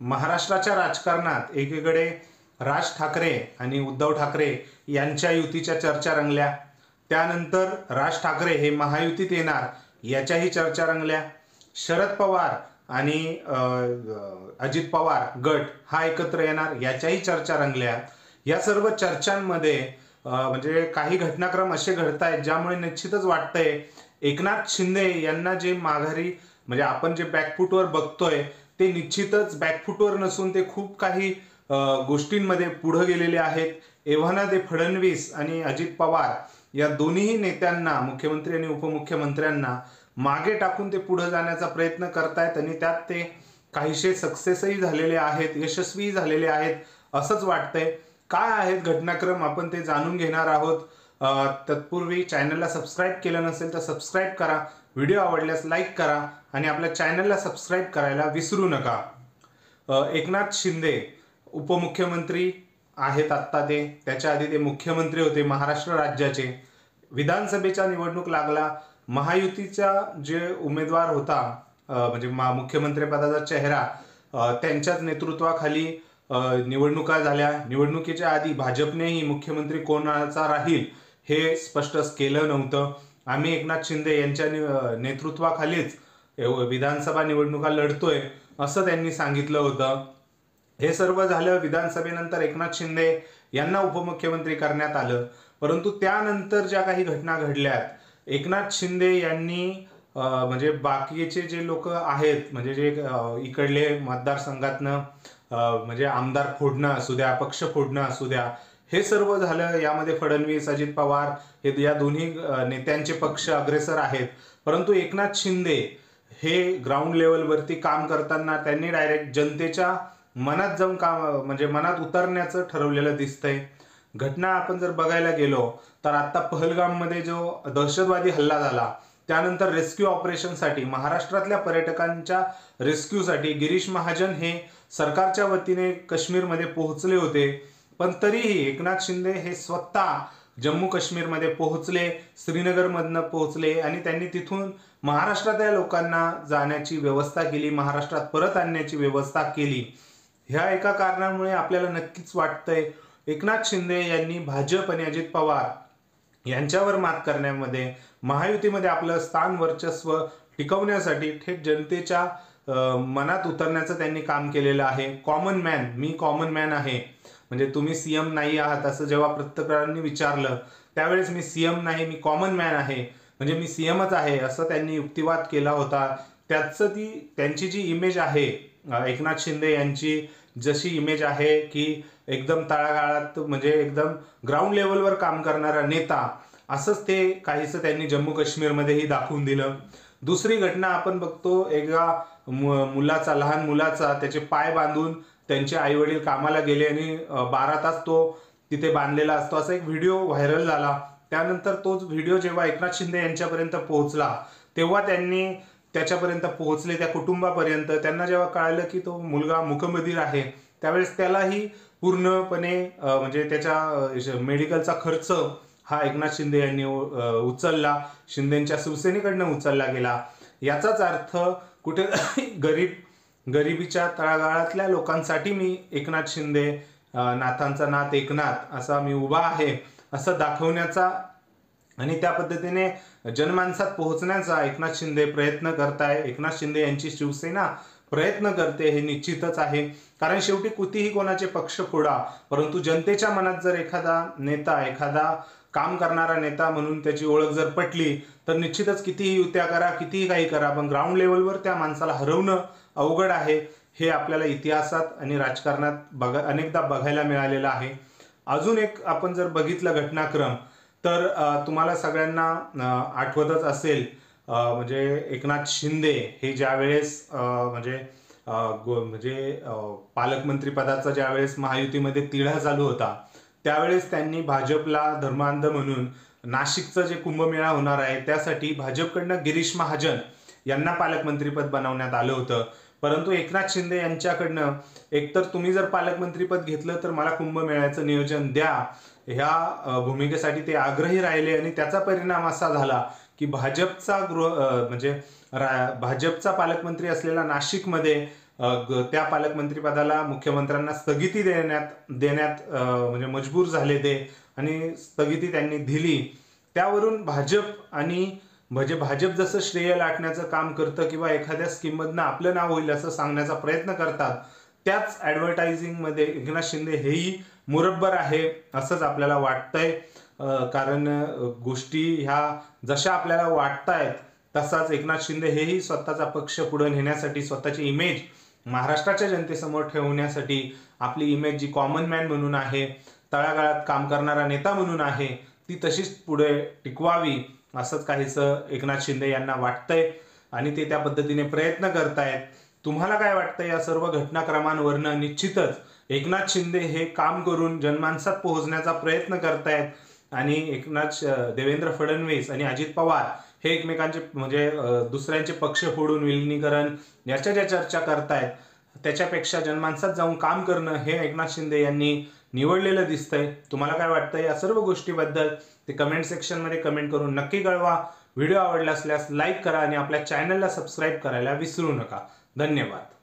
महाराष्ट्राच्या राजकारणात एकीकडे राज ठाकरे आणि उद्धव ठाकरे यांच्या युतीच्या चर्चा रंगल्या। त्यानंतर राज ठाकरे हे महायुतीत येणार याच्याही चर्चा रंगल्या। शरद पवार आणि अजित पवार गट हा एकत्र येणार याच्याही चर्चा रंगल्या। या सर्व चर्चांमध्ये म्हणजे काही घटनाक्रम असे घडत आहेत ज्यामुळे निश्चितच वाटतंय एकनाथ शिंदे यांना जे माघारी म्हणजे आपण जे बॅकफूटवर बघतोय ते निश्चितच बॅकफूटवर नसून ते खूप काही गोष्टींमध्ये पुढे गेलेले आहेत। एव्हाना ते फडणवीस आणि अजित पवार या दोन्ही नेत्यांना मुख्यमंत्री आणि उपमुख्यमंत्र्यांना मागे टाकून ते पुढे जाण्याचा प्रयत्न करतायत आणि त्यात ते काहीशे सक्सेसही झालेले आहेत, यशस्वी झालेले आहेत असंच वाटतंय। काय आहेत घटनाक्रम आपण ते जाणून घेणार आहोत। तत्पूर्वी चॅनलला सबस्क्राईब केलं नसेल तर सबस्क्राईब करा, व्हिडिओ आवडल्यास लाईक करा आणि आपल्या चॅनलला सबस्क्राईब करायला विसरू नका। एकनाथ शिंदे उपमुख्यमंत्री आहेत आत्ता ते, त्याच्या आधी ते मुख्यमंत्री होते महाराष्ट्र राज्याचे। विधानसभेचा निवडणूक लागला, महायुतीचा जे उमेदवार होता म्हणजे मुख्यमंत्री पदाचा चेहरा त्यांच्याच नेतृत्वाखाली निवडणुका झाल्या। निवडणुकीच्या आधी भाजपनेही मुख्यमंत्री कोणाचा राहील हे स्पष्ट केलं नव्हतं। आम्ही एकनाथ शिंदे यांच्या नेतृत्वाखालीच विधानसभा निवडणुका लढतोय असं त्यांनी सांगितलं होतं। हे सर्व झालं, विधानसभेनंतर एकनाथ शिंदे यांना उपमुख्यमंत्री करण्यात आलं। परंतु त्यानंतर ज्या काही घटना घडल्यात, एकनाथ शिंदे यांनी म्हणजे बाकीचे जे लोक आहेत म्हणजे जे इकडले मतदारसंघातनं म्हणजे आमदार फोडणं असू द्या, पक्ष फोडणं असू द्या, हे सर्व झालं। यामध्ये फडणवीस, अजित पवार हे या दोन्ही नेत्यांचे पक्ष अग्रेसर आहेत। परंतु एकनाथ शिंदे हे ग्राउंड लेवलवरती काम करताना त्यांनी डायरेक्ट जनतेच्या मनात जाऊन काम म्हणजे मनात उतरण्याचं ठरवलेलं दिसतंय। घटना आपण जर बघायला गेलो तर आता पहलगाममध्ये जो दहशतवादी हल्ला झाला त्यानंतर रेस्क्यू ऑपरेशनसाठी महाराष्ट्रातल्या पर्यटकांच्या रेस्क्यूसाठी गिरीश महाजन हे सरकारच्या वतीने काश्मीरमध्ये पोहोचले होते। पण तरीही एकनाथ शिंदे हे स्वतः जम्मू काश्मीरमध्ये पोहोचले, श्रीनगरमधनं पोहोचले आणि त्यांनी तिथून महाराष्ट्रातल्या लोकांना जाण्याची व्यवस्था केली, महाराष्ट्रात परत आणण्याची व्यवस्था केली। ह्या एका कारणामुळे आपल्याला नक्कीच वाटतंय एकनाथ शिंदे यांनी भाजप आणि अजित पवार यांच्यावर मात करण्यामध्ये महायुतीमध्ये आपलं स्थान वर्चस्व टिकवण्यासाठी थेट जनतेच्या मनात उतरण्याचं त्यांनी काम केलेलं आहे। कॉमन मॅन, मी कॉमन मॅन आहे म्हणजे तुम्ही सीएम नाही आहात असं जेव्हा पत्रकारांनी विचारलं त्यावेळेस मी सीएम नाही, मी कॉमन मॅन आहे म्हणजे मी सीएमच आहे असं त्यांनी युक्तिवाद केला होता। त्यांची जी इमेज आहे एकनाथ शिंदे यांची जशी इमेज आहे की एकदम तळागाळात म्हणजे एकदम ग्राउंड लेवलवर काम करणारा नेता, असंच ते काहीसं त्यांनी जम्मू काश्मीरमध्येही दाखवून दिलं। दुसरी घटना आपण बघतो, एका मुलाचा, लहान मुलाचा त्याचे पाय बांधून त्यांचे आई वडील कामाला गेले आणि 12 तास तो तिथे बांधलेला असतो असा एक व्हिडिओ व्हायरल झाला। त्यानंतर तोच व्हिडिओ जेव्हा एकनाथ शिंदे यांच्यापर्यंत पोहोचला तेव्हा त्यांनी त्याच्यापर्यंत पोहोचले, त्या कुटुंबापर्यंत। त्यांना जेव्हा कळालं की तो मुलगा मूकबधीर आहे त्यावेळेस त्यालाही पूर्णपणे म्हणजे त्याच्या मेडिकलचा खर्च हा एकनाथ शिंदे यांनी उचलला, शिंदेच्या शिवसेनेकडनं उचलला गेला। याचाच अर्थ कुठे गरिबीच्या तळागाळातल्या लोकांसाठी मी एकनाथ शिंदे, नाथांचा नाथ एकनाथ असा मी उभा आहे असं दाखवण्याचा आणि त्या पद्धतीने जनमानसात पोहोचण्याचा एकनाथ शिंदे प्रयत्न करताय। एकनाथ शिंदे यांची शिवसेना प्रयत्न करते हे निश्चितच आहे, कारण शेवटी कितीही कोणाचे पक्ष फोडा परंतु जनतेच्या मनात जर एखादा नेता, एखादा काम करणारा नेता म्हणून त्याची ओळख जर पटली तर निश्चितच कितीही युत्या करा, कितीही काही करा, पण ग्राउंड लेवलवर त्या माणसाला हरवणं अवघड आहे। हे आपल्याला इतिहासात आणि राजकारणात अनेकदा बघायला मिळालेलं आहे। अजून एक आपण जर बघितलं घटनाक्रम तर तुम्हाला सगळ्यांना आठवतच असेल म्हणजे एकनाथ शिंदे हे ज्यावेळेस म्हणजे पालकमंत्री पदाचा ज्यावेळेस महायुतीमध्ये तिढा चालू होता त्यावेळेस त्यांनी भाजपला धर्मांध म्हणून नाशिकचं जे कुंभमेळा होणार आहे त्यासाठी भाजपकडनं गिरीश महाजन यांना पालकमंत्रीपद बनवण्यात आलं होतं। परंतु एकनाथ शिंदे यांच्याकडनं एकतर तुम्ही जर पालकमंत्रीपद घेतलं तर मला कुंभमेळ्याचं नियोजन द्या ह्या भूमिकेसाठी ते आग्रही राहिले आणि त्याचा परिणाम असा झाला की भाजपचा पालकमंत्री असलेला नाशिकमध्ये त्या पालकमंत्रीपदाला मुख्यमंत्र्यांना स्थगिती देण्यात म्हणजे मजबूर झाले ते आणि स्थगिती त्यांनी दिली. त्यावरून भाजप जसं श्रेय लाटण्याचं काम करतं किंवा एखाद्या स्कीममधनं आपलं नाव होईल असं सांगण्याचा प्रयत्न करतात, त्याच ॲडव्हर्टायझिंगमध्ये एकनाथ शिंदे हेही मुरब्बर आहे असंच आपल्याला वाटतंय. कारण गोष्टी ह्या जशा आपल्याला वाटतायत तसाच एकनाथ शिंदे हेही स्वतःचा पक्ष पुढे नेण्यासाठी, स्वतःची इमेज महाराष्ट्राच्या जनतेसमोर ठेवण्यासाठी, आपली इमेज जी कॉमन मॅन म्हणून आहे, तळागाळात काम करणारा नेता म्हणून आहे, ती तशीच पुढे टिकवावी असंच काहीसं एकनाथ शिंदे यांना वाटतंय आणि ते त्या पद्धतीने प्रयत्न करतायत. तुम्हाला काय वाटतं या सर्व घटनाक्रमांवरनं? निश्चितच एकनाथ शिंदे हे काम करून जनमानसात पोहोचण्याचा प्रयत्न करतायत आणि देवेंद्र फडणवीस आणि अजित पवार हे एकमेकांचे म्हणजे दुसऱ्यांचे पक्ष फोडून विलिनीकरण याच्या ज्या चर्चा करतायत त्याच्यापेक्षा जनमानसात जाऊन काम करणं हे एकनाथ शिंदे यांनी निवडलेलं दिसतंय. तुम्हाला काय वाटतं या सर्व गोष्टीबद्दल ते कमेंट सेक्शनमध्ये कमेंट करून नक्की कळवा. व्हिडिओ आवडला असल्यास लाईक करा आणि आपल्या चॅनलला सबस्क्राईब करायला विसरू नका. धन्यवाद.